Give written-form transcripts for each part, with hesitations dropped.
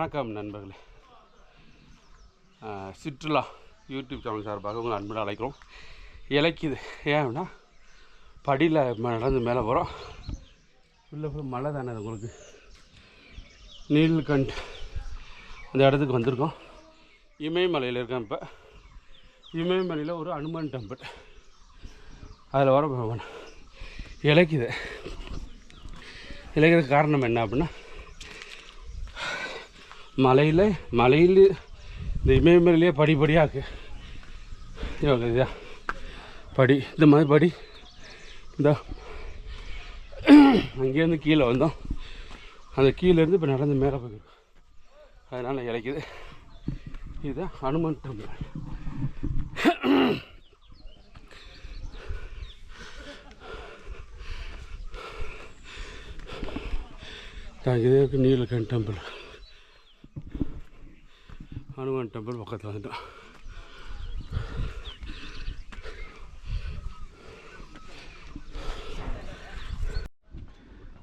வணக்கம் நண்பர்களே. சுற்றுலா யூடியூப் சேனல் சார்பாக உங்களை அன்புடன் அழைக்கிறோம். இலைக்குது ஏன்னா படியில் நடந்து மேலே போகிறோம். உள்ள போய் மழை தானே உங்களுக்கு. நீல்கண்ட் அந்த இடத்துக்கு வந்திருக்கோம். இமயமலையில் இருக்கேன். இப்போ இமயமலையில் ஒரு அனுமன் டெம்பிள், அதில் வர இலைக்குது. இலைக்கிறதுக்கு காரணம் என்ன அப்படின்னா, மலையில் இந்த இமயமலையிலே படிப்படியாக இருக்குது. இதா படி, இந்த மாதிரி படி. இந்த அங்கேருந்து கீழே வந்தோம். அந்த கீழேருந்து இப்போ நடந்து மேலே போயிருக்கோம். அதனால் இலைக்குது. இதுதான் அனுமன் டெம்பிள். இதே இருக்குது நீலகண்ட் டெம்பிள். ஹனுமான் டெம்பிள் பக்கத்தில் வந்துட்டோம்.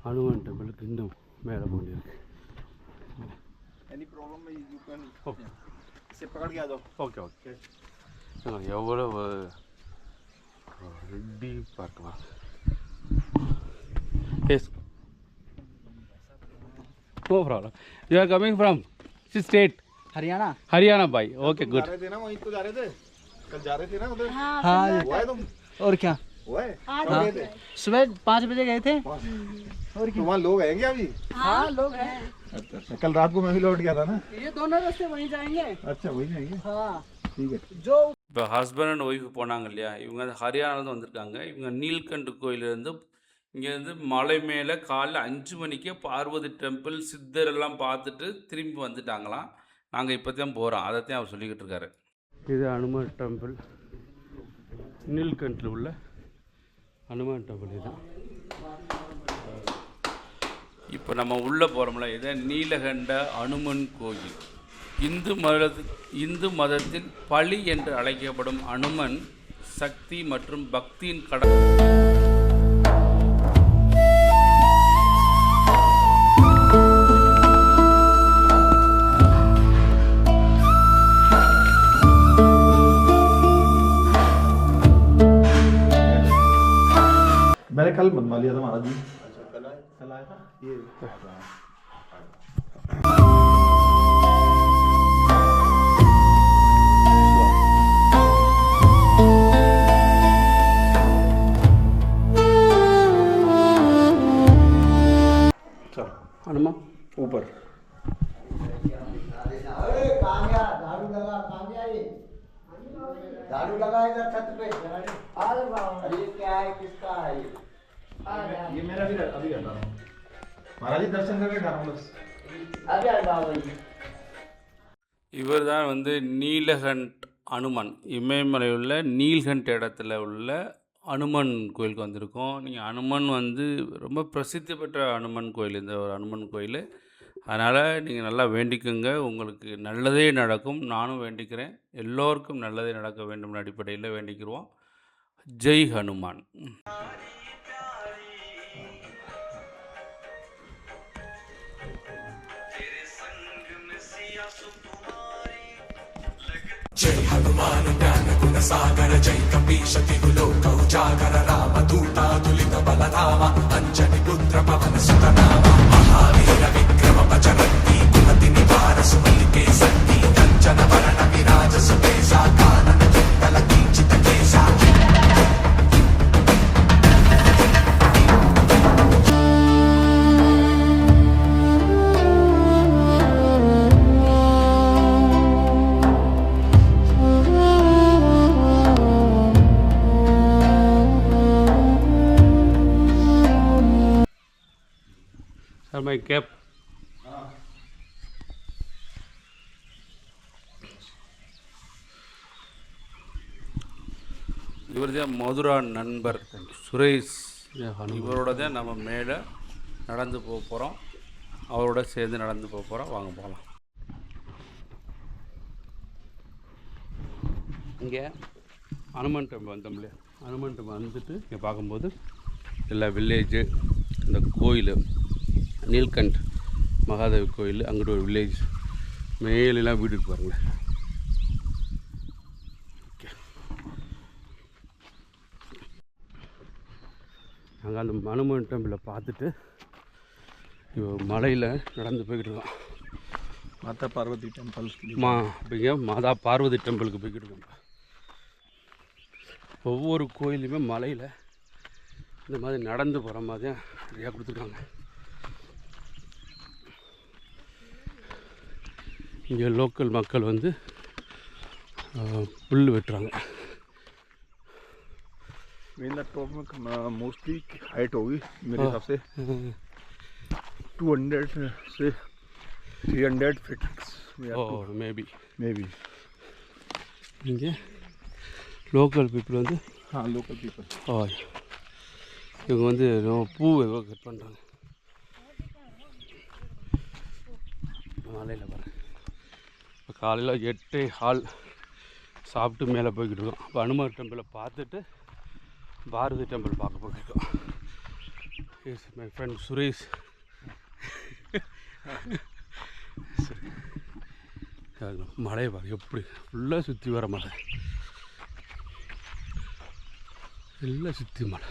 ஹனுமான் டெம்பிளுக்கு இன்னும் மேலே போண்டிருக்கு. ஓகே எவ்வளவு ரெட்டி பார்க்கலாம். Yes, no problem. You are coming from which state? Haryana भाई. Okay good. जा रहे थे ना, वहीं तो जा रहे थे, कल जा रहे थे ना उधर. हाँ वो है तुम और क्या, वो है सुबह 5 बजे गए थे. और क्या वहाँ लोग हैं क्या अभी? हाँ लोग हैं. अच्छा, कल रात को मैं भी लौट गया था ना. ये दोनों रास्ते वहीं जाएंगे. अच्छा वहीं जाएंगे. हाँ ठीक है. जो இப்போ ஹஸ்பண்ட் அண்ட் ஒய்ஃப் போனாங்க இல்லையா, இவங்க ஹரியானாலேருந்து வந்திருக்காங்க. இவங்க நீல்கண்ட் கோயிலேருந்து இங்கேருந்து மலை மேலே காலைல 5 மணிக்கே பார்வதி டெம்பிள் சித்தரெல்லாம் பார்த்துட்டு திரும்பி வந்துட்டாங்களாம். நாங்கள் இப்போ தான் போகிறோம். அதைத்தான் அவர் சொல்லிக்கிட்டு இருக்காரு. இது அனுமன் டெம்பிள், நீல்கண்டில் உள்ள அனுமன் டெம்பிள். இதுதான் இப்போ நம்ம உள்ளே போகிறோம்ல, இதுதான் நீலகண்ட அனுமன் கோயில். இந்து மதத்தில் பலி என்று அழைக்கப்படும் அனுமன் சக்தி மற்றும் பக்தியின் கடல். मैंने कल बनवा लिया था महाराज जी. कल आया था ये. चलो हनुमान ऊपर. झाड़ू लगा इधर छत पे. अरे क्या है, किसका है ये मेरा भी अभी हटा रहा हूँ महाराज जी. दर्शन करके हटा रहा हूँ बस. अभी हटाओ भाई. இவர் தான் நீலகண்ட் அனுமன். இமயமலையில் உள்ள நீல்கண்ட் இடத்துல உள்ள அனுமன் கோயிலுக்கு வந்திருக்கோம். நீங்கள் அனுமன் ரொம்ப பிரசித்தி பெற்ற அனுமன் கோயில், இந்த ஒரு அனுமன் கோயில். அதனால் நீங்கள் நல்லா வேண்டிக்குங்க, உங்களுக்கு நல்லதே நடக்கும். நானும் வேண்டிக்கிறேன், எல்லோருக்கும் நல்லதே நடக்க வேண்டும் அடிப்படையில் வேண்டிக்கிறோம். ஜெய் ஹனுமான். जय हनुमान ज्ञान गुण सागर जय कपीश तिहु लोक उजागर राम दूता तुलित बलधामा अंजनी पुत्र पवन सुत नामा महावीर विक्रम बजरंगी कुमति निवार सुमति के संगी कंचन वरण विराज सुबेसा कानन कुंडल कींचित केसा. Sir, my cap. இவர் தான் மதுரா நண்பர் சுரேஷ். இவரோட தான் நம்ம மேலே நடந்து போக போகிறோம். அவரோட சேர்ந்து நடந்து போக போகிறோம். வாங்க போகலாம். இங்கே அனுமன் டெம்பிள் வந்தோம் இல்லையா, அனுமன் டெம்பிள் வந்துட்டு இங்கே பார்க்கும்போது எல்லா வில்லேஜு, இந்த கோயில் நீல்கண்ட் மகாதேவி கோயில், அங்கிட்டு ஒரு வில்லேஜ் மேலெல்லாம் வீடு இருக்கு பாருங்களேன். ஓகே, நாங்கள் அந்த அனுமன் டெம்பிளை பார்த்துட்டு மலையில் நடந்து போய்கிட்டு இருக்கோம். माता पार्वती टेम्पल அப்படிங்க மாதா பார்வதி டெம்பிளுக்கு போய்கிட்டு இருக்கோம். ஒவ்வொரு கோயிலுமே மலையில் இந்த மாதிரி நடந்து போகிற மாதிரி நிறையா கொடுத்துருக்காங்க. இங்கே லோக்கல் மக்கள் வந்து புல் வெட்டுறாங்க. मोस्टली हाइट होगी मेरे हिसाब से 200 से 300 फीट. மேபி இங்கே லோக்கல் பீப்புள் வந்து हाँ लोकल पीपल. இவங்க வந்து பூ கட் பண்ணுறாங்க மலையில் பாருங்க. இப்போ காலையில் 8:15 சாப்பிட்டு மேலே போய்கிட்டு இருக்கோம். இப்போ அனுமன் டெம்பிளை பார்த்துட்டு பாரதி டெம்பிள் பார்க்க போயிருக்கோம். Is my friend Suresh. மலையை பாருங்க எப்படி ஃபுல்லாக சுற்றி வர மலை, எல்லாம் சுற்றி மலை.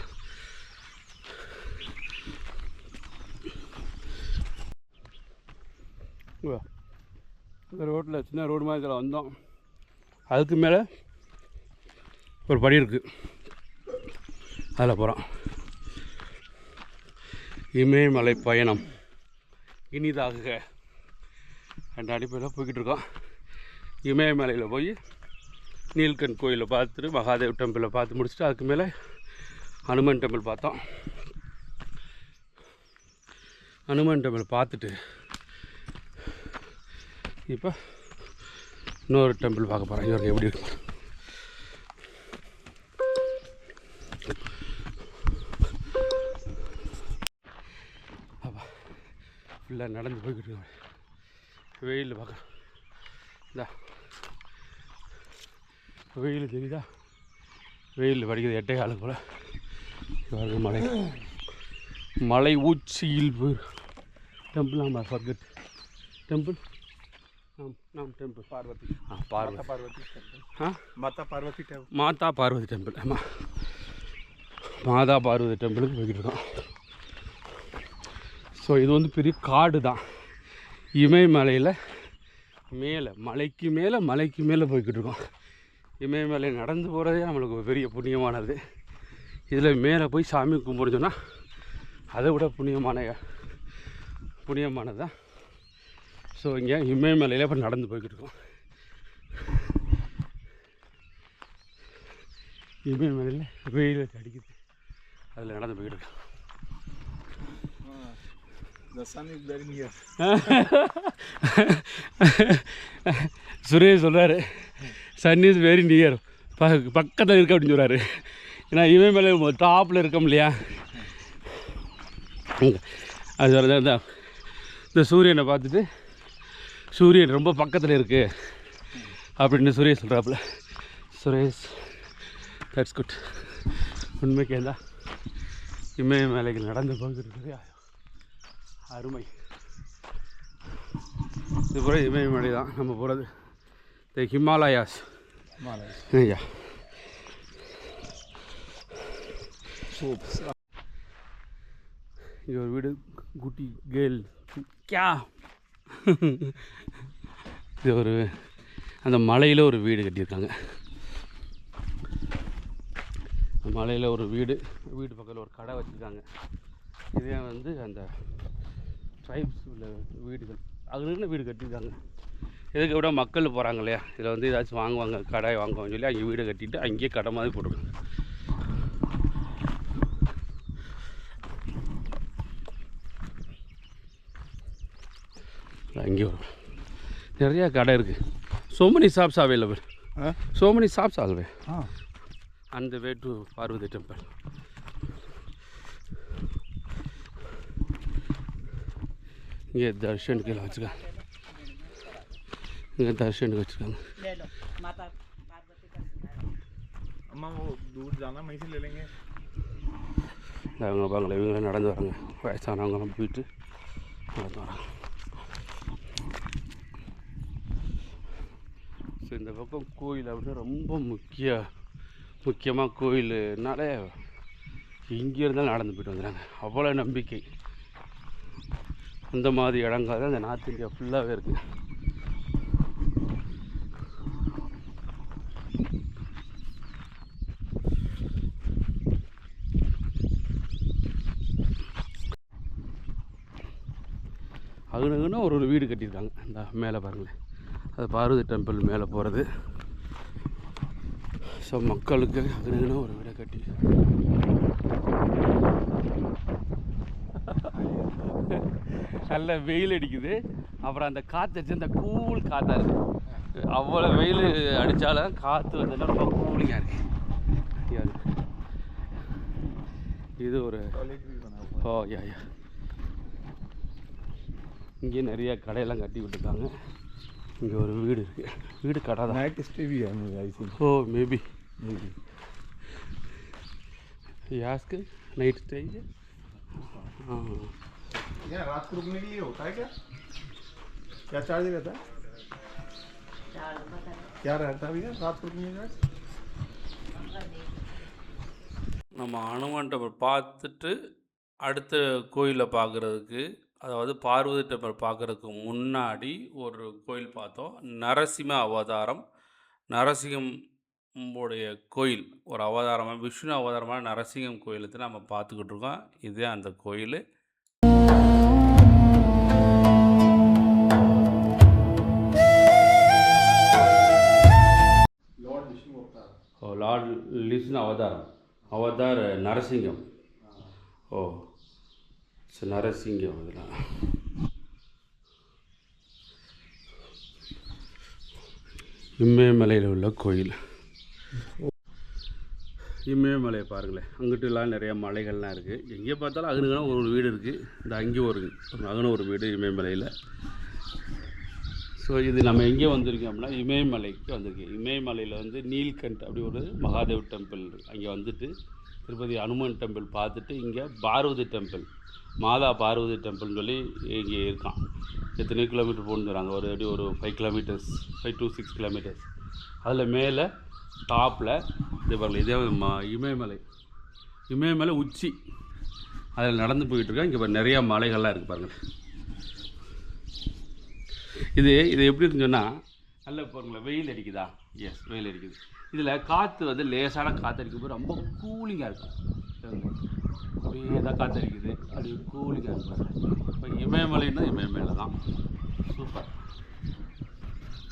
இந்த ரோட்டில் சின்ன ரோடு மாதிரி இதில் வந்தோம். அதுக்கு மேலே ஒரு படி இருக்குது, அதில் போகிறோம். இமயமலை பயணம் இனிதாக அந்த அடிப்படையில் போய்கிட்டு இருக்கோம். இமயமலையில் போய் நீல்கண்ட் கோயிலை பார்த்துட்டு மகாதேவ் டெம்பிளை பார்த்து முடிச்சுட்டு அதுக்கு மேலே அனுமன் டெம்பிள் பார்த்தோம். அனுமன் டெம்பிள் பார்த்துட்டு இப்போ இன்னொரு டெம்பிள் பார்க்க போகிறேன். இவருக்கு எப்படி இருக்கு அப்பா, ஃபுல்லாக நடந்து போய்கிட்டு இருக்கோம். வெயில் பார்க்க இந்தா வெயில் தெரியுதா, வெயில் வடிக்கிறது 8:15 போல். இவருக்கு மலை மலை உச்சியில் டெம்பிள். ஆமாம், ஃபர்கட் டெம்பிள். நாம் டெம்பிள் पार्वती. பார்வதி पार्वती टेम्पल. माता पार्वती टेम्पल. மாதா பார்வதி டெம்பிள். ஆமாம், மாதா பார்வதி டெம்பிளுக்கு போய்கிட்டு இருக்கோம். ஸோ இது வந்து பெரிய காடு தான். இமயமலையில் மேலே மலைக்கு மேலே போய்கிட்டு இருக்கோம். இமயமலை நடந்து போகிறதே நம்மளுக்கு ஒரு பெரிய புண்ணியமானது. இதில் மேலே போய் சாமி கும்பிடுன்னு சொன்னால் அதை விட புண்ணியமானது தான். ஸோ இங்கே இமயமலையில் இப்போ நடந்து போய்கிட்டு இருக்கோம். இமயமலையில் வெயில் அடிக்குது, அதில் நடந்து போய்கிட்டு இருக்கோம். The sun is very near. Suresh சொல்கிறாரு சன் இஸ் வெரி நியர், பக்கத்தில் இருக்க அப்படின்னு சொல்கிறாரு. ஏன்னா இமயமலை டாப்பில் இருக்கோம் இல்லையா, அது தான் இந்த சூரியனை பார்த்துட்டு சூரியன் ரொம்ப பக்கத்தில் இருக்குது அப்படின்னு சுரேஷ் சொல்கிறாப்புல. Suresh that's good. உண்மைக்கு தான் இமயமலைகள் நடந்து போகிறது அருமை. இது போல இமயமலை தான் நம்ம போகிறது. த ஹிமாலயாஸ். ஐயா இது ஒரு வீடு, குட்டி கேர்ள் கியா. இது ஒரு அந்த மலையில் ஒரு வீடு கட்டியிருக்காங்க. மலையில் ஒரு வீடு பக்கத்தில் ஒரு கடை வச்சுருக்காங்க. இதே வந்து அந்த ட்ரைப்ஸ் உள்ள வீடுகள் அதுக்குன்னு வீடு கட்டியிருக்காங்க. இதுக்கு விட மக்கள் போகிறாங்க இல்லையா, இதில் வந்து ஏதாச்சும் வாங்குவாங்க, கடை வாங்குவாங்கன்னு சொல்லி அங்கே வீடை கட்டிட்டு அங்கேயே கடை மாதிரி போட்டுருக்காங்க. அங்கே நிறையா கடை இருக்குது. so many shops available. so many shops always on the way to Parvati temple. ये दर्शन के लिए वச்சுருக்காங்க. இங்கே தர்ஷனுக்கு வச்சுருக்காங்க. अम्मा वो दूर जाना वहीं से ले लेंगे. அவங்க பாங்களே இவங்க நடந்து வராங்க. வயசானவங்கலாம் போயிட்டு நடந்து வராங்க. ஸோ இந்த பக்கம் கோயில் அப்படின்னு ரொம்ப முக்கியமாக கோயிலுனால இங்கே இருந்தாலும் நடந்து போய்ட்டு வந்துடுறாங்க. அவ்வளோ நம்பிக்கை. அந்த மாதிரி இடங்கள் தான் இந்த நார்த் இந்தியா ஃபுல்லாகவே இருக்குது. அங்கன ஒரு வீடு கட்டியிருக்காங்க. இந்த மேலே பாருங்களேன், அது பார்வதி டெம்பிள் மேலே போகிறது. ஸோ மக்களுக்கு அங்கன ஒரு வீடை கட்டி நல்ல வெயில் அடிக்குது. அப்புறம் அந்த காற்று அடிச்சு அந்த கூல் காற்றா இருக்குது. அவ்வளோ வெயில் அடித்தாலும் காற்று வந்ததுன்னா ரொம்ப கூலிங்காக இருக்குது. இது ஒரு யா இங்கே நிறைய கடையெல்லாம் கட்டி விட்டுருக்காங்க. இங்கே ஒரு வீடு இருக்குது. வீடு கடை தான். नाइट स्टे भी है आई थिंक. ஓ மேபி यास्क नाइट स्टे है. हाँ क्या रात को रुकने के लिए होता है क्या चार्ज रहता है? क्या रहता है भैया रात को रुकने का? நம்ம அனுமன் டெம்பிள் பார்த்துட்டு அடுத்த கோயிலை பார்க்குறதுக்கு, அதாவது பார்வதி டெம்பிள் பார்க்குறதுக்கு முன்னாடி ஒரு கோயில் பார்த்தோம். நரசிம்ம அவதாரம். நரசிங்கமுடைய கோயில் ஒரு அவதாரமாக, விஷ்ணு அவதாரமான நரசிங்கம் கோயிலுக்கு நம்ம பார்த்துக்கிட்டு இருக்கோம். இதே அந்த கோயில். லார்ட் விஷ்ணு அவதார் நரசிங்கம். ஓ சரி, நரசிங்கம். இதெல்லாம் இமயமலையில் உள்ள கோயில். இமயமலையை பாருங்களேன், அங்கிட்டுலாம் நிறையா மலைகள்லாம் இருக்குது. எங்கே பார்த்தாலும் அங்கன ஒரு வீடு இருக்குது. இந்த அங்கே அங்கன ஒரு வீடு இமயமலையில். ஸோ இது நம்ம எங்கே வந்திருக்கோம் அப்படின்னா இமயமலைக்கு வந்திருக்கோம். இமயமலையில் வந்து நீல்கண்ட் அப்படி ஒரு மகாதேவ் டெம்பிள். அங்கே வந்துட்டு திருப்பதி அனுமன் டெம்பிள் பார்த்துட்டு இங்கே பார்வதி டெம்பிள், மாதா பார்வதி டெம்பிள்னு சொல்லி இங்கே இருக்கான். எத்தனை கிலோமீட்டர் போகணுங்கிறாங்க, ஒரு அப்படி ஒரு 5 கிலோமீட்டர்ஸ், 5 to 6 கிலோமீட்டர்ஸ். அதில் மேலே டாப்பில் இது பாருங்கள், இதே இமயமலை உச்சி. அதில் நடந்து போயிட்டுருக்கேன். இங்கே நிறையா மலைகள்லாம் இருக்குது பாருங்கள். இது எப்படி இருக்குன்னு சொன்னால், நல்ல பாருங்களேன், வெயில் அடிக்குதா? எஸ், வெயில் அடிக்குது. இதில் காற்று வந்து லேசான காற்று அடிக்கும்போது ரொம்ப கூலிங்காக இருக்கும். அப்படியே தான் காற்று அடிக்குது, அப்படி கூலிங்காக இருக்கும். இப்போ இமயமலைன்னா இமயமலை தான். சூப்பர்.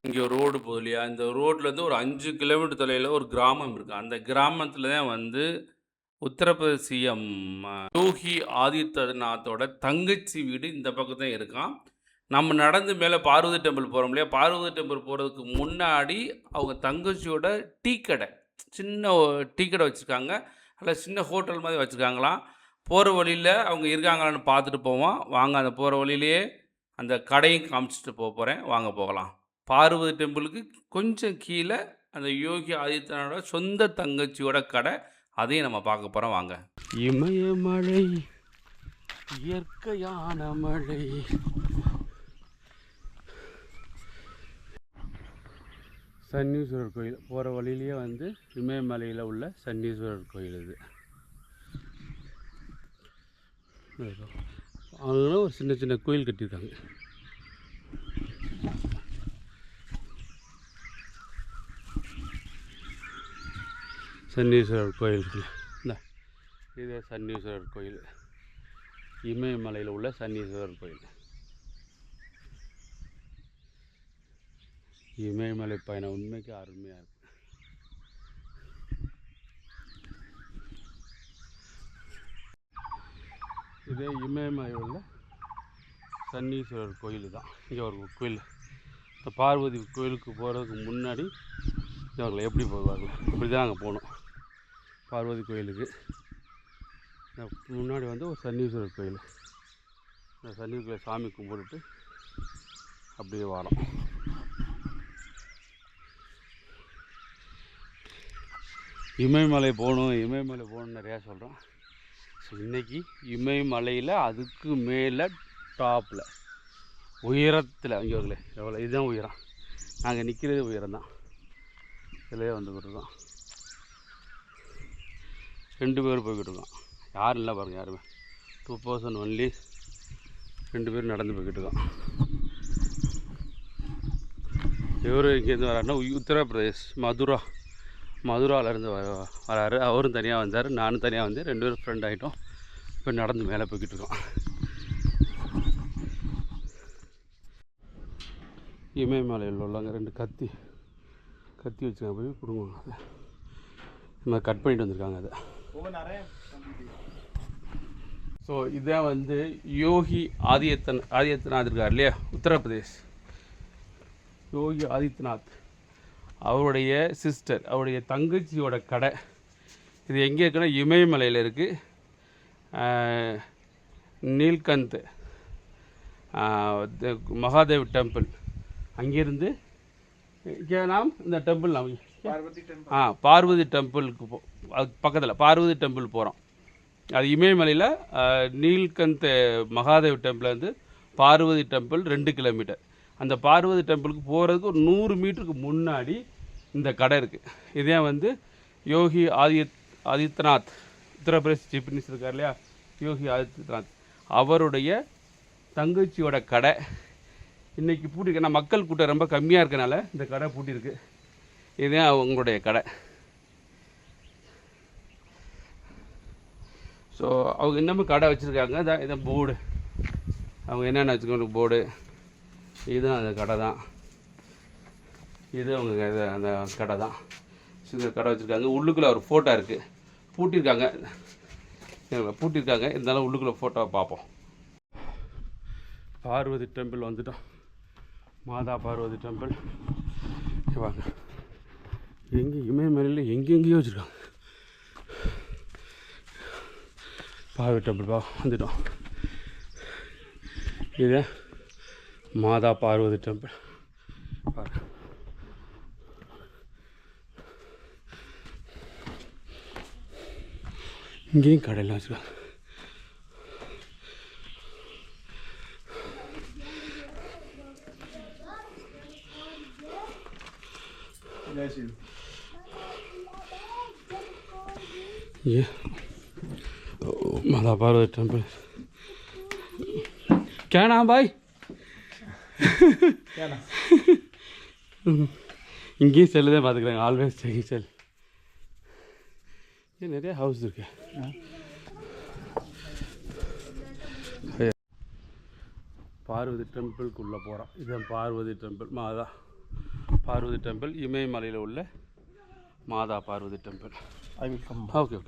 இங்கே ஒரு ரோடு போகுது இல்லையா? இந்த ரோட்லேருந்து ஒரு 5 கிலோமீட்டர் தொலைவில் ஒரு கிராமம் இருக்குது. அந்த கிராமத்தில் தான் வந்து உத்தரப்பிரதேச சிஎம் யோகி ஆதித்யநாத்தோட தங்கச்சி வீடு இந்த பக்கம் தான் இருக்கான். நம்ம நடந்து மேலே பார்வதி டெம்பிள் போகிறோம் இல்லையா? பார்வதி டெம்பிள் போகிறதுக்கு முன்னாடி அவங்க தங்கச்சியோட டீ கடை, சின்ன டீ கடை வச்சுருக்காங்க. அதில் சின்ன ஹோட்டல் மாதிரி வச்சுருக்காங்களாம். போகிற வழியில் அவங்க இருக்காங்களான்னு பார்த்துட்டு போவோம் வாங்க. அந்த போகிற வழியிலேயே அந்த கடையும் காமிச்சிட்டு போகிறேன், வாங்க போகலாம். பார்வதி டெம்பிளுக்கு கொஞ்சம் கீழே அந்த யோகி ஆதித்யநாதோட சொந்த தங்கச்சியோட கடை, அதையும் நம்ம பார்க்க போகிறோம் வாங்க. இமயமலை இயற்கையான மழை. சன்னீஸ்வரர் கோயில் போகிற வழியிலேயே வந்து இமயமலையில் உள்ள சன்னீஸ்வரர் கோயில். இது அங்கே ஒரு சின்ன சின்ன கோயில் கட்டியிருக்காங்க. சன்னீஸ்வரர் கோயில் இருக்குல்ல, இது சன்னீஸ்வரர் கோயில். இமயமலையில் உள்ள சன்னீஸ்வரர் கோயில். இமயமலை பயணம் உண்மைக்கு அருமையாக இருக்குது. இதே இமயமலையில் உள்ள சன்னீஸ்வரர் கோயில் தான். இங்கே ஒரு கோயில். இந்த பார்வதி கோயிலுக்கு போகிறதுக்கு முன்னாடி இவங்களை எப்படி போவார்கள், இப்படி தான் நாங்கள் போனோம் பார்வதி கோயிலுக்கு. முன்னாடி வந்து ஒரு சன்னீஸ்வரர் கோயில். இந்த சன்னீஸ்வரர் சாமி கும்பிட்டுட்டு அப்படியே வரோம். இமயமலை போகணும் நிறையா சொல்கிறோம். ஸோ இன்றைக்கி இமயமலையில் அதுக்கு மேலே டாப்பில் உயரத்தில், இங்கே எவ்வளோ, இதுதான் உயரம். நாங்கள் நிற்கிறது உயரம் தான். இதிலே வந்துக்கிட்டு இருக்கோம். 2 பேர் போய்கிட்டு இருக்கோம். யாரும் இல்லை பாருங்கள், யாருமே 2 பர்சன் ஒன்லி. 2 பேர் நடந்து போய்கிட்டு இருக்கோம். இவர் இங்கேருந்து வராருன்னா உத்தரப்பிரதேஷ் மதுராவிலேருந்து வராரு. அவரும் தனியாக வந்தார், நானும் தனியாக வந்தேன். 2 பேரும் ஃப்ரெண்ட் ஆகிட்டோம். இப்போ நடந்து மேலே போய்கிட்டு இருக்கோம். இமயமலையில் உள்ளவங்க 2 கத்தி வச்சுக்காங்க, போய் கொடுங்க. அதை இந்த மாதிரி கட் பண்ணிட்டு வந்திருக்காங்க அதை. ஸோ இதான் வந்து யோகி ஆதித்யநாத் இருக்கார் இல்லையா, உத்தரப்பிரதேஷ். யோகி ஆதித்யநாத் அவருடைய சிஸ்டர், அவருடைய தங்கச்சியோட கடை. இது எங்கே இருக்குன்னா இமயமலையில் இருக்குது. நீல்கந்த் மகாதேவ் டெம்பிள். அங்கேருந்து நாம் இந்த டெம்பிள் நாம் பார்வதி டெம்பிளுக்கு அது பக்கத்தில் பார்வதி டெம்பிள் போகிறோம். அது இமயமலையில் நீல்கந்த் மகாதேவ் டெம்பிள்லேருந்து பார்வதி டெம்பிள் 2 கிலோமீட்டர். அந்த பார்வதி டெம்பிளுக்கு போகிறதுக்கு ஒரு 100 மீட்டருக்கு முன்னாடி இந்த கடை இருக்குது. இதே வந்து யோகி ஆதித்யநாத் உத்தரப்பிரதேஷ் சீஃப் மினிஸ்டர் இருக்கார் இல்லையா, யோகி ஆதித்யநாத் அவருடைய தங்கச்சியோட கடை. இன்றைக்கி பூட்டிருக்கு. ஏன்னா மக்கள் கூட்டம் ரொம்ப கம்மியாக இருக்கனால இந்த கடை பூட்டியிருக்கு. இதுதான் அவங்களுடைய கடை. ஸோ அவங்க இன்னமும் கடை வச்சுருக்காங்க. இதான் போர்டு, அவங்க என்னென்ன வச்சுக்கணும் போர்டு. இதுதான் அந்த கடை தான். இது அவங்க அந்த கடை தான். இந்த கடை வச்சுருக்காங்க. உள்ளுக்குள்ளே ஒரு ஃபோட்டோ இருக்குது. பூட்டியிருக்காங்க. இருந்தாலும் உள்ளுக்குள்ளே ஃபோட்டோவை பார்ப்போம். பார்வதி டெம்பிள் வந்துட்டோம். மாதா பார்வதி டெம்பிள். வாங்க, எங்கே இமயமலையில் எங்கெங்கேயோ வச்சுருக்காங்க. பார்வதி டெம்பிள் வந்துட்டோம். இது மாதா பார்வதி டெம்பிள். பாருங்க, இங்கேயும் கடையெல்லாம் வச்சுருக்காங்க. ये माता पार्वती टेम्पल. क्या नाम भाई? क्या नाम? இங்கேயும் செல்லு தான் பார்த்துக்கிறாங்க. ஆல்வேஸ் செகி செல். இது நிறைய ஹவுஸ் இருக்கு. பார்வதி டெம்பிளுக்குள்ளே போகிறோம். இதுதான் பார்வதி டெம்பிள், மாதா பார்வதி டெம்பிள். இமயமலையில் உள்ள மாதா பார்வதி டெம்பிள். ஓகே.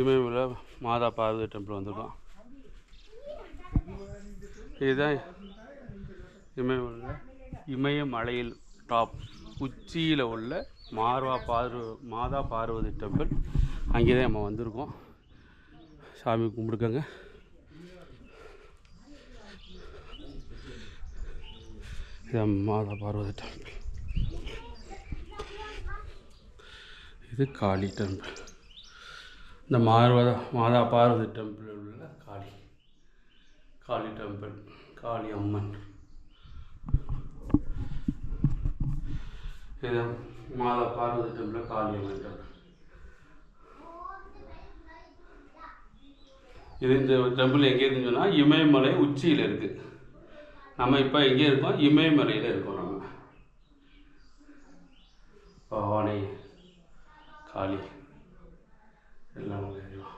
இமயமலையில் மாதா பார்வதி டெம்பிள் வந்திருக்கோம். இதுதான் இமயமலையில் டாப் உச்சியில் உள்ள மாதா பார்வதி டெம்பிள். அங்கே தான் நம்ம வந்திருக்கோம். சாமி கும்பிடுக்கங்க. இது மாதா பார்வதி டெம்பிள். இது காளி டெம்பிள். இந்த மாதா பார்வதி டெம்பிளில் உள்ள காளி டெம்பிள், காளி அம்மன். இது மாதா பார்வதி டெம்பிள், காளி அம்மன் டெம்பிள். இது இந்த டெம்பிள் எங்கே இருக்குன்னு சொன்னால் இமயமலை உச்சியில் இருக்குது. நம்ம இப்போ எங்கே இருக்கோம்? இமயமலையில் இருக்கோம். நம்ம பவானி, காளி எல்லாம் அறிவோம்.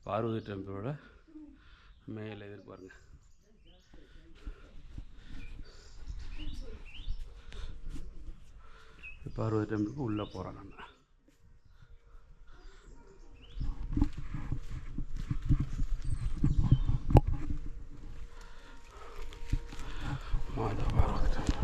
பார்வதி டெம்பிளோட மேலே எதிர்பாருங்க. பார்வதி டெம்பிளுக்கு உள்ளே போகிறோம் நம்ம. மாதா பார்வதி டெம்பிள்.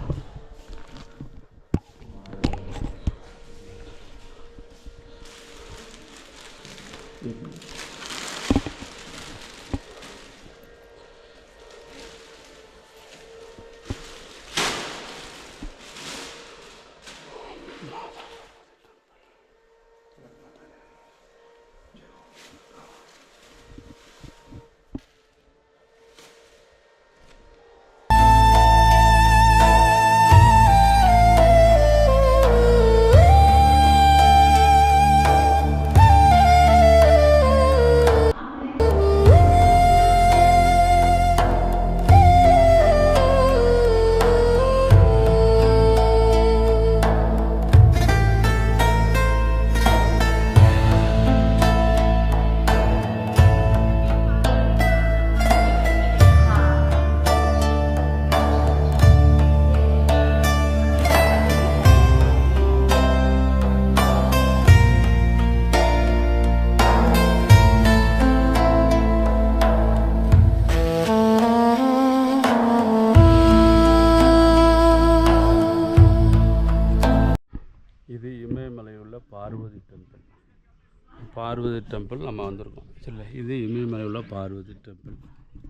பார்வதி டெம்பிள் நம்ம வந்திருக்கோம். சரி, இது இமயமலை உள்ள பார்வதி டெம்பிள்.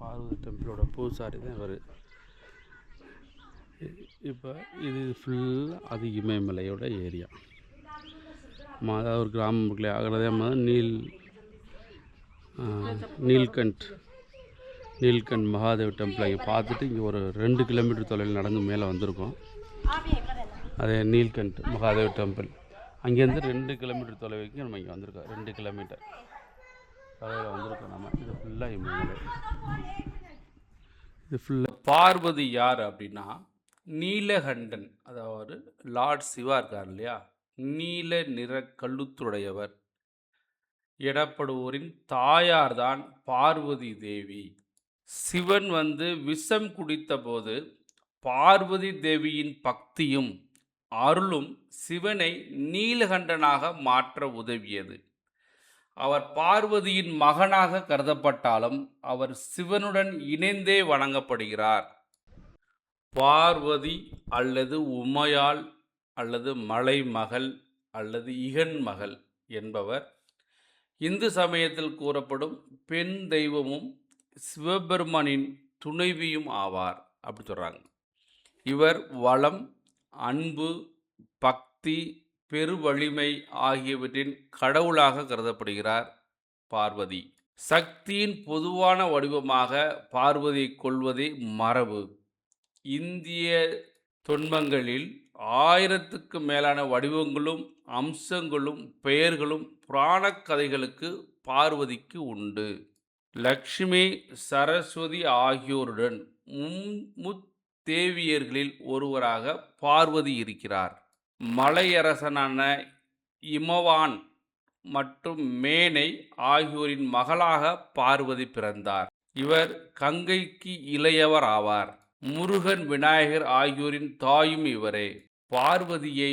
பார்வதி டெம்பிளோட பூசாரி தான் இவர். இப்போ இது ஃபுல்லாக அது இமயமலையோட ஏரியா. அதாவது ஒரு கிராமம் இருக்குல்லையா, அதே மாதிரி நீல்கண்ட் மகாதேவ் டெம்பிள் இங்கே பார்த்துட்டு இங்கே ஒரு 2 கிலோமீட்டர் தொலைவில் நடந்து மேலே வந்திருக்கோம். அதே நீல்கண்ட் மகாதேவ் டெம்பிள் அங்கேருந்து 2 கிலோமீட்டர் தொலைவுக்கு நம்ம இங்கே வந்திருக்கோம். 2 கிலோமீட்டர் தொலைவில் வந்திருக்கோம் நம்ம. இது ஃபுல்லாக இமயமலை. இது ஃபுல்லாக பார்வதி யார் அப்படின்னா நீலகண்டன், அதாவது லார்ட் சிவா இருக்கார் இல்லையா, நீல நிற கழுத்துடையவர் எனப்படுவோரின் தாயார் தான் பார்வதி தேவி. சிவன் விஷம் குடித்த போது பார்வதி தேவியின் பக்தியும் அருளும் சிவனை நீலகண்டனாக மாற்ற உதவியது. அவர் பார்வதியின் மகனாக கருதப்பட்டாலும் அவர் சிவனுடன் இணைந்தே வணங்கப்படுகிறார். பார்வதி அல்லது உமையாள் அல்லது மலைமகள் அல்லது இகன் மகள் என்பவர் இந்து சமயத்தில் கூறப்படும் பெண் தெய்வமும் சிவபெருமானின் துணைவியும் ஆவார் அப்படி சொல்கிறாங்க. இவர் வளம், அன்பு, பக்தி, பெருவலிமை ஆகியவற்றின் கடவுளாக கருதப்படுகிறார். பார்வதி சக்தியின் பொதுவான வடிவமாக பார்வதியை கொள்வதே மரபு. இந்திய தொன்மங்களில் 1000க்கு மேலான வடிவங்களும் அம்சங்களும் பெயர்களும் புராணக் கதைகளுக்கு பார்வதிக்கு உண்டு. லக்ஷ்மி, சரஸ்வதி ஆகியோருடன் முத்தேவியர்களில் ஒருவராக பார்வதி இருக்கிறார். மலையரசனான இமவான் மற்றும் மேனை ஆகியோரின் மகளாக பார்வதி பிறந்தார். இவர் கங்கைக்கு இளையவர் ஆவார். முருகன், விநாயகர் ஆகியோரின் தாயும் இவரே. பார்வதியை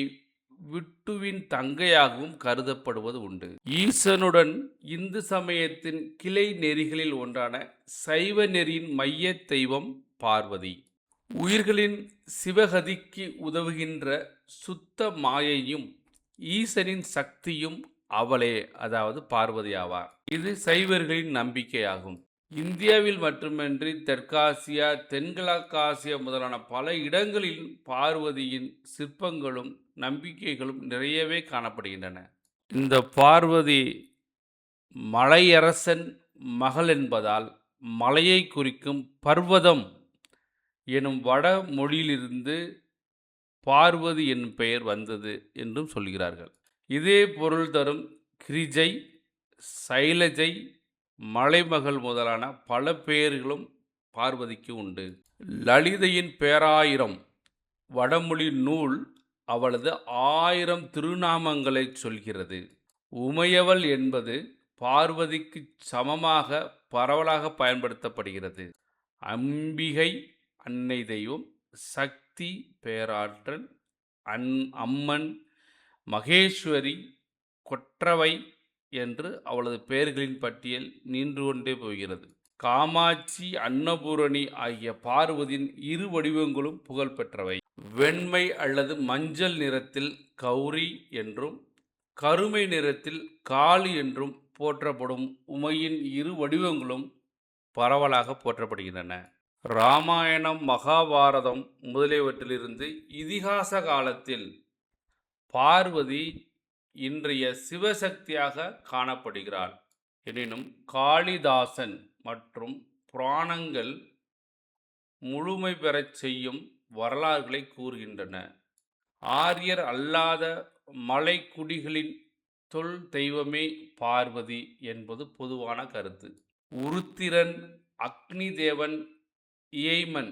விட்டுவின் தங்கையாகவும் கருதப்படுவது உண்டு. ஈசனுடன் இந்து சமயத்தின் கிளை நெறிகளில் ஒன்றான சைவ நெறியின் மைய தெய்வம் பார்வதி. உயிர்களின் சிவகதிக்கு உதவுகின்ற சுத்த மாயையும் ஈசனின் சக்தியும் அவளே, அதாவது பார்வதி ஆவார். இது சைவர்களின் நம்பிக்கையாகும். இந்தியாவில் மட்டுமின்றி தெற்காசியா, தென்கிழக்காசியா முதலான பல இடங்களில் பார்வதியின் சிற்பங்களும் நம்பிக்கைகளும் நிறையவே காணப்படுகின்றன. இந்த பார்வதி மலையரசன் மகள் என்பதால் மலையை குறிக்கும் பர்வதம் எனும் வட மொழியிலிருந்து பார்வதி என்னும் பெயர் வந்தது என்றும் சொல்கிறார்கள். இதே பொருள் தரும் கிரிஜை, சைலஜை, மலைமகள் முதலான பல பெயர்களும் பார்வதிக்கு உண்டு. லலிதையின் பேராயிரம் வடமொழி நூல் அவளது 1000 திருநாமங்களை சொல்கிறது. உமையவள் என்பது பார்வதிக்கு சமமாக பரவலாக பயன்படுத்தப்படுகிறது. அம்பிகை அன்னை தெய்வம், சக்தி பேராற்றல், அம்மன், மகேஸ்வரி, கொற்றவை என்று அவளது பெயர்களின் பட்டியல் நின்று கொண்டே போகிறது. காமாட்சி, அன்னபூரணி ஆகிய பார்வதியின் 2 வடிவங்களும் புகழ்பெற்றவை. வெண்மை அல்லது மஞ்சள் நிறத்தில் கௌரி என்றும் கருமை நிறத்தில் காளி என்றும் போற்றப்படும் உமையின் 2 வடிவங்களும் பரவலாக போற்றப்படுகின்றன. இராமாயணம், மகாபாரதம் முதலியவற்றிலிருந்து இதிகாச காலத்தில் பார்வதி இன்றைய சிவசக்தியாக காணப்படுகிறாள். எனினும் காளிதாசன் மற்றும் புராணங்கள் முழுமை பெறச் செய்யும் வரலாறுகளை கூறுகின்றன. ஆரியர் அல்லாத மலைக்குடிகளின் தொல் தெய்வமே பார்வதி என்பது பொதுவான கருத்து. உருத்திரன், அக்னி தேவன், இயைமன்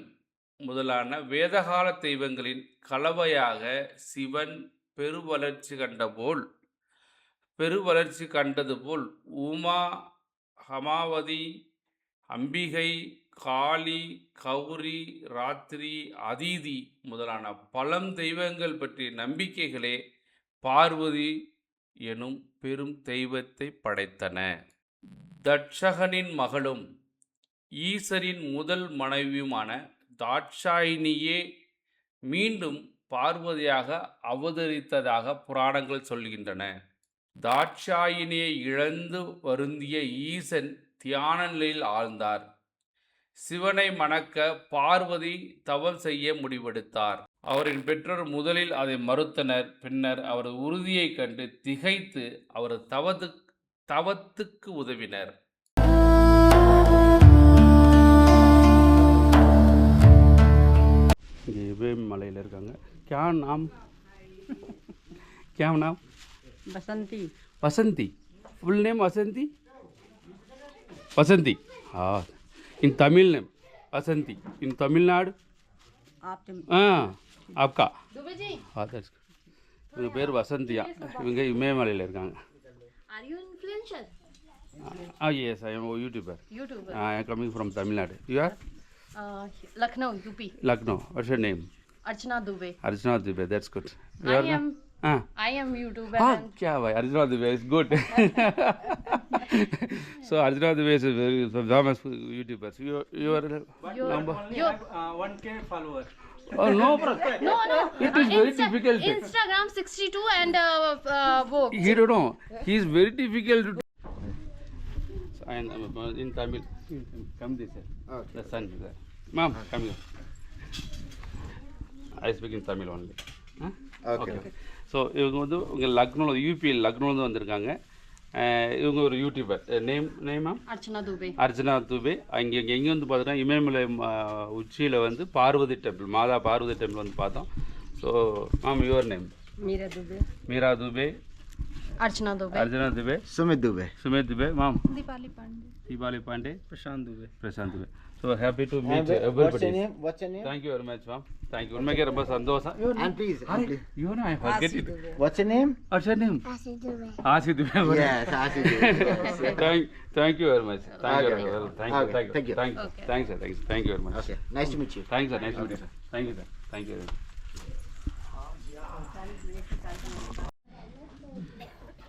முதலான வேதகால தெய்வங்களின் கலவையாக சிவன் பெருவளர்ச்சி கண்டது போல் உமா, ஹமாவதி, அம்பிகை, காளி, கௌரி, ராத்திரி, அதிதி முதலான பழம் தெய்வங்கள் பற்றிய நம்பிக்கைகளே பார்வதி எனும் பெரும் தெய்வத்தை படைத்தன. தட்சகனின் மகளும் ஈசரின் முதல் மனைவியுமான தாட்சாயினியே மீண்டும் பார்வதியாக அவதரித்ததாக புராணங்கள் சொல்கின்றன. தாட்சாயினியை இழந்து வருந்திய ஈசன் தியான நிலையில் ஆழ்ந்தார். சிவனை மணக்க பார்வதி தவம் செய்ய முடிவெடுத்தார். அவரின் பெற்றோர் முதலில் அதை மறுத்தனர். பின்னர் அவரது உறுதியைக் கண்டு திகைத்து அவரது தவத்துக்கு உதவினர். இங்கே இமயமலையில் இருக்காங்க. क्या नाम क्या नाम? बसंती. वसंती. Full name वसंती? वसंती. हाँ. इन तमिल नेम वसंती. इन तमिलनाडु? हाँ आपका? हाँ that's good. இவங்க பேர் வசந்தியா. இவங்க இமயமலையில் இருக்காங்க. Are you influencer? Yes, I am a YouTuber. YouTuber. I am coming from Tamil Nadu. You are? Lucknow, UP. Lucknow. What's your name? Archana Dubey. Archana Dubey. That's good. I am YouTuber. क्या भाई Archana Dubey is good. So Archana Dubey is a very famous YouTuber. So you are number 1K followers. Oh no, bro. No. It is very difficult. Instagram 62 and wo. He don't know. He is very difficult to. And in Tamil, come this way. Okay. The sun is there. Mom, come here. I speak in Tamil only. Huh? Okay. So இவங்க வந்து இங்கே லக்னோவில் யூபியில் லக்னோவில் வந்திருக்காங்க. இவங்க ஒரு youtuber. Name ma'am? Archana Dubey. Archana Dubey. இங்கே எங்கே வந்து பார்த்தோன்னா இமயமலை உச்சியில் வந்து பார்வதி டெம்பிள், மாதா பார்வதி டெம்பிள் வந்து பார்த்தோம். So ma'am your name? Meera Dubey. Meera Dubey. Archana Dubey. Archana Dubey. Sumit Dubey. Sumit Dubey. Ma'am? Deepali Pandey. Deepali Pandey. Prashant Dubey. Prashant Dubey. So happy to meet everybody. What's your name? Thank you very much, ma'am. Thank you. उनमें क्या रब्बा संतोष है? And please. You know I forget it. What's your name? What's your name? Asi Dubey. Asi Dubey. Yes, Asi Dubey. Thank you very much. Thank you. Thank you. Thank you. Thanks sir. Thank you very much. Okay. Nice to meet you. Thanks sir. Nice to meet you sir. Thank you sir. Thank you very much.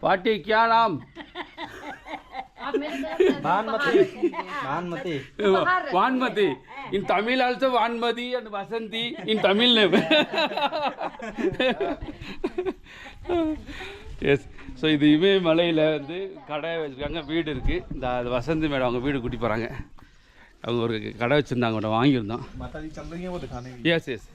Party क्या नाम? Bhanmati. वानमती. In Tamil also Vanmati and Vasanti in Tamil name. Yes. So இது இமயமலையில் வந்து கடை வச்சுருக்காங்க, வீடு இருக்குது. இந்த வசந்தி மேடம் அவங்க வீடு கூட்டி போகிறாங்க. அவங்க ஒரு கடை வச்சுருந்தாங்க, அவங்கள்ட்ட வாங்கியிருந்தோம். Yes yes.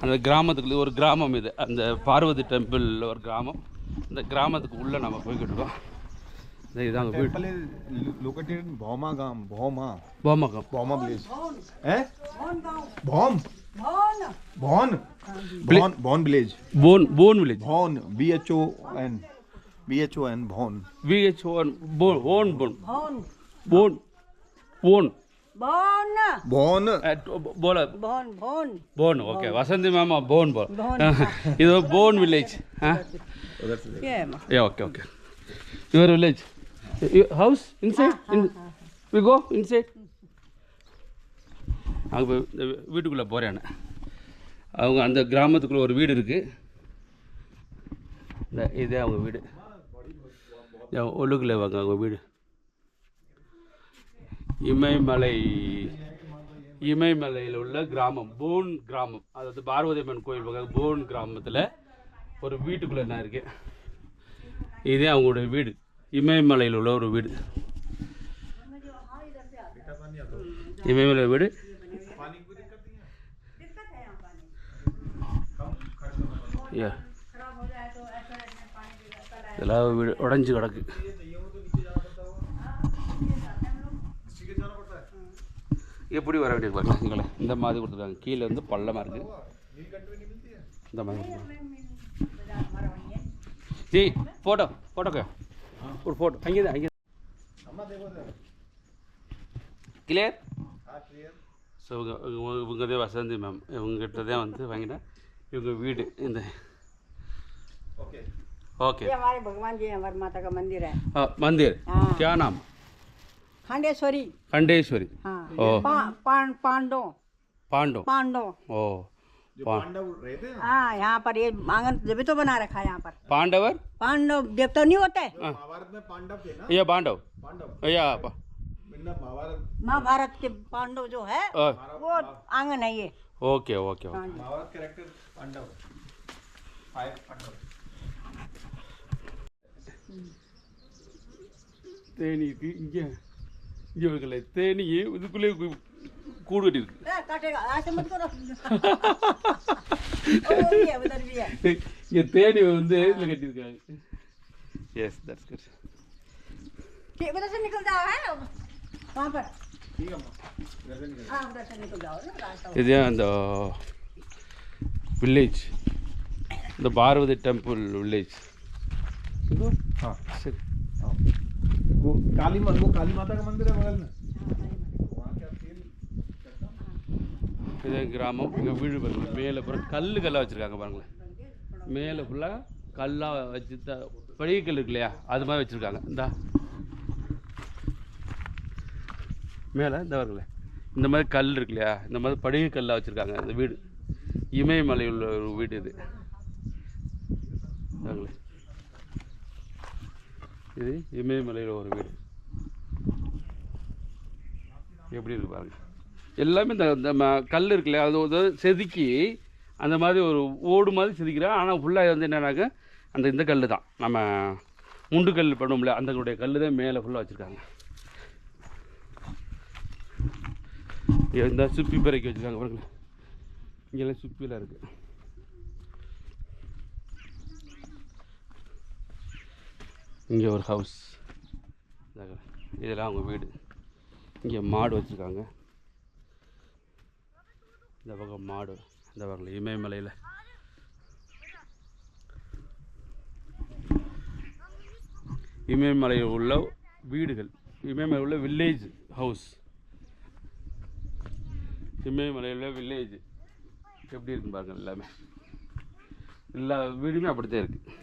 அந்த கிராமத்துக்குள்ளே ஒரு கிராமம் இது, அந்த பார்வதி டெம்பிள் ஒரு கிராமம். இந்த கிராமத்துக்கு உள்ளே நம்ம போய்கிட்டு இருக்கோம். இதுதான் அங்கே வீடு. Located in Bhoma Gam. Bhoma. Bhoma Gam. Bhoma village. Eh? Bhom. Bhon village. Bhon village. Bhon. BHON. BHON. Bhon. BHON. Bhon. Bhon. Okay. Vasanthi mama Bhon. This is Bhon village. Yeah. Okay. Your village. Your house inside. We go inside. அங்கே வீட்டுக்குள்ளே போகிறேன். அவங்க அந்த கிராமத்துக்குள்ளே ஒரு வீடு இருக்குது. இதே அவங்க வீடு. ஒழுகுல வாங்க அவங்க வீடு. இமயமலையில் உள்ள கிராமம் போன் கிராமம், அதாவது பார்வதி அம்மன் கோயில் பக்கம் போன் கிராமத்தில் ஒரு வீட்டுக்குள்ளே நான் இருக்கேன். இதே அவங்களுடைய வீடு, இமயமலையில் உள்ள ஒரு வீடு. இமயமலை வீடு. இதெல்லாம் வீடு உடஞ்சி கிடக்கு. எப்படி வர வேண்டியது பாருங்களே, இந்த மாதிரி கொடுத்துருக்காங்க. கீழே வந்து பள்ளமாக இருக்குது. இந்த மாதிரி ஜி ஃபோட்டோக்கு ஒரு ஃபோட்டோ அங்கே கிளியர். ஸோ இவங்கதே வசந்தி மேம், இவங்ககிட்ட தான் வந்து வாங்கினேன். இவங்க வீடு இந்த. ओके ये हमारे भगवान जी हमारी माता का मंदिर है. मंदिर. क्या नाम? खंडेश्वरी. हाँ. पांडव. ओ पांडव रहते हैं. हाँ, यहाँ पर ये आंगन जब तो बना रखा है यहाँ पर. पांडव देवता नहीं होते. महाभारत में पांडव थे ना. या पांडव या महाभारत के पांडव जो है वो आंगन है ये. Okay Mahabharat character Pandav. 5 पांडव. தேனி இருக்குது இங்கே இருக்குல்ல தேனி இதுக்குள்ளே கூடு கட்டி இருக்கு. काटेगा ऐसे मत करो उधर भी है இங்கே தேனி வந்து இதில் கட்டியிருக்காங்க. Yes that's good. ठीक उधर से निकल जाओ है वहाँ पर हाँ उधर से निकल जाओ ना रास्ता இதுதான் அந்த வில்லேஜ், இந்த பார்வதி டெம்பிள் வில்லேஜ். हाँ சரி, वो काली माता का मंदिर है बगल में वहाँ क्या तेल இதுதான் கிராமம். இங்கே வீடு பாருங்கள், மேலே பூரா கல்லாக வச்சுருக்காங்க பாருங்களேன். மேலே ஃபுல்லாக கல்லாக வச்சு பழைய கல் இருக்கு இல்லையா, அது மாதிரி வச்சுருக்காங்க. இந்தா மேலே இந்த பாருங்களேன், இந்த மாதிரி கல் இருக்கு இல்லையா, இந்த மாதிரி பழைய கல்லாக வச்சுருக்காங்க. இந்த வீடு இமயமலையில் உள்ள ஒரு வீடு இது. பாருங்களேன், இது இமயமலையில் ஒரு வீடு எப்படி இருக்கு பாருங்க. எல்லாமே இந்த கல் இருக்கு இல்லையா, அது ஒரு செதுக்கி அந்த மாதிரி ஒரு ஓடு மாதிரி செதுக்கிறேன். ஆனால் ஃபுல்லாக வந்து என்னன்னாக்க அந்த இந்த கல் தான், நம்ம முண்டு கல் பண்ணுவோம்ல, அந்த கல் தான் மேலே ஃபுல்லாக வச்சுருக்காங்க. இந்த சுப்பி பிறக்கி வச்சுருக்காங்க பாருங்களேன், இங்கெல்லாம் சுப்பிலாம் இருக்குது. இங்கே ஒரு ஹவுஸ், இதெல்லாம் அவங்க வீடு. இங்கே மாடு வச்சுருக்காங்க, இந்த பக்கம் மாடு. இந்த பக்கம் இமயமலையில் இமயமலையில் உள்ள வீடுகள், இமயமலையில் உள்ள வில்லேஜ் ஹவுஸ், இமயமலையில் உள்ள வில்லேஜ் எப்படி இருக்குன்னு பாருங்கள். எல்லாமே எல்லா வீடுமே அப்படித்தான் இருக்குது.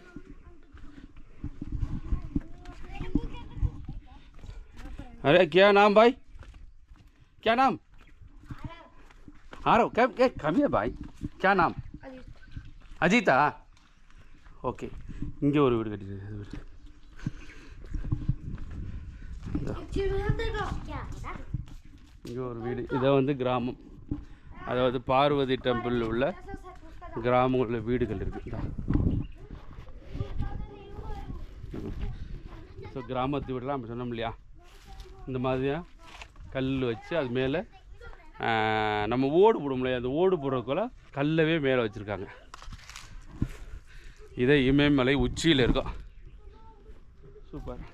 अरे क्या नाम भाई, क्या नाम? आरव क्या कमी है भाई, क्या नाम? अजीता. ओके, இங்கே ஒரு வீடு கட்டிருக்கு. இங்கே ஒரு வீடு, இதை வந்து கிராமம், அதாவது பார்வதி டெம்பிள் உள்ள கிராமங்களில் வீடுகள் இருக்குது. ஸோ கிராமத்து வீடெலாம் நம்ம சொன்னோம் இல்லையா, இந்த மாதிரியாக கல் வச்சு அது மேலே நம்ம ஓடு போட முடியாது, அந்த ஓடு போடுறதுக்குள்ள கல்லவே மேலே வச்சுருக்காங்க. இதே இமயமலை உச்சியில் இருக்கும். Super.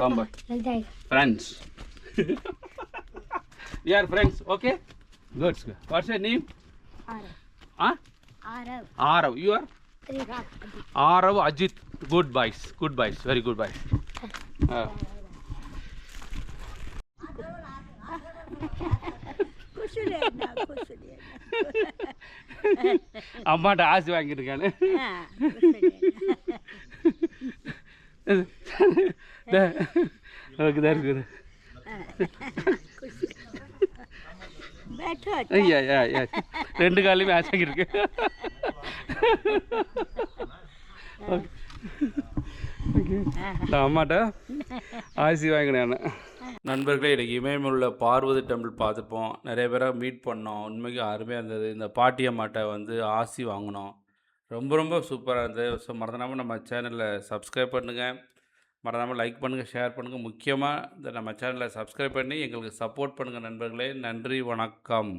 Come by. Friends. We are friends, okay? Good. What's your name? Arav. Huh? Arav. Arav. You are? Arav Ajit. Good boys. Good boys. Very good boys. அம்மாட்ட ஆசி வாங்கியிருக்கானு. ரெண்டு காலையுமே ஆசைக்கு இருக்கு. அம்மாட்ட ஆசி வாங்கினேன். நண்பர்களே, இன்றைக்கி இமயமலையில் உள்ள பார்வதி டெம்பிள் பார்த்துப்போம். நிறைய பேரை மீட் பண்ணோம். உண்மைக்கு அருமையாக இருந்தது. இந்த பாட்டி அம்மாட்ட வந்து ஆசி வாங்கினோம். ரொம்ப ரொம்ப சூப்பராக இருந்தது. ஸோ மறந்துடாமல் நம்ம சேனலில் சப்ஸ்கிரைப் பண்ணுங்கள், மறந்துடாமல் லைக் பண்ணுங்கள், ஷேர் பண்ணுங்கள். முக்கியமாக இந்த நம்ம சேனலை சப்ஸ்கிரைப் பண்ணி எங்களுக்கு சப்போர்ட் பண்ணுங்கள் நண்பர்களே. நன்றி, வணக்கம்.